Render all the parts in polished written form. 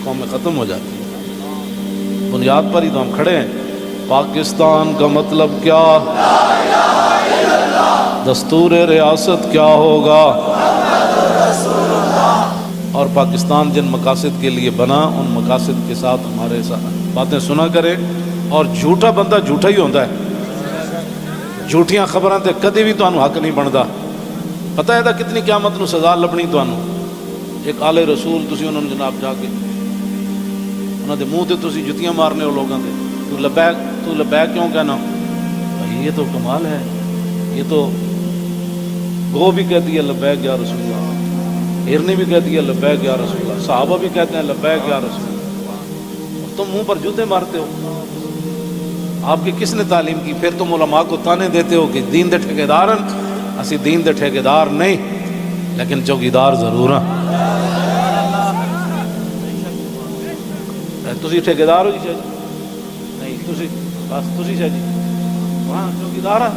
قومیں ختم ہو جاتی ہیں۔ بنیاد پر ہی تو ہم کھڑے ہیں۔ پاکستان کا مطلب کیا؟ دستور ریاست کیا ہوگا؟ اور پاکستان جن مقاصد کے لیے بنا ان مقاصد کے ساتھ ہمارے ساتھ باتیں سنا کرے۔ اور جھوٹا بندہ جھوٹا ہی ہوتا ہے، جھوٹیاں خبراں تے کدی بھی تانوں حق نہیں بنتا۔ پتہ ہے کتنی قیامت نو سزا لبنی تانوں۔ ایک آل رسول تسی انہوں نے جناب جا کے انہوں دے منہ تے تسی جتیاں مارنے ہو لوگاں دے، تو لبیک کیوں کہنا؟ بھائی یہ تو کمال ہے، یہ تو گو بھی کہتی ہے لبیک یا رسول اللہ، ہرنی بھی کہتی ہے لبیک یا رسول اللہ، صحابہ بھی کہتے ہیں لبیک یا رسول اللہ، تم منہ پر جوتے مارتے ہو۔ آپ کی کس نے تعلیم کی؟ پھر تم علماء کو تانے دیتے ہو کہ دین دے ٹھیکیدارن، اسی دین دے ٹھیکیدار نہیں لیکن چوکیدار ضرور ہیں۔ تسی ٹھیکیدار ہو جی شاہ جی؟ نہیں تسی بس تسی شاہ جی وہاں چوکیدار ہیں۔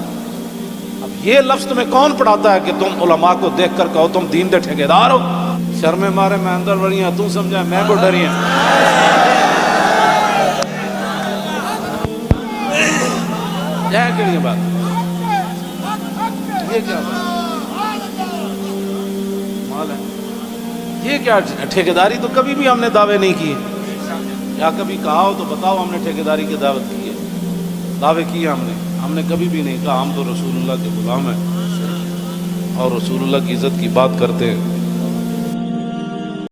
اب یہ لفظ تمہیں کون پڑھاتا ہے کہ تم علماء کو دیکھ کر کہو تم دین دے ٹھیکیدار ہو؟ شرم مارے میں اندر وڑی ہوں، تم سمجھا میں کو ڈری ہیں۔ یہ کیا بات؟ یہ کیا بات؟ یہ کیا ٹھیکیداری تو کبھی بھی ہم نے دعوے نہیں کیے، یا کبھی کہا ہو تو بتاؤ ہم نے ٹھیکیداری کی دعوت کی ہے؟ دعوے کیے ہم نے کبھی بھی نہیں کہا۔ ہم تو رسول اللہ کے غلام ہیں اور رسول اللہ کی عزت کی بات کرتے ہیں۔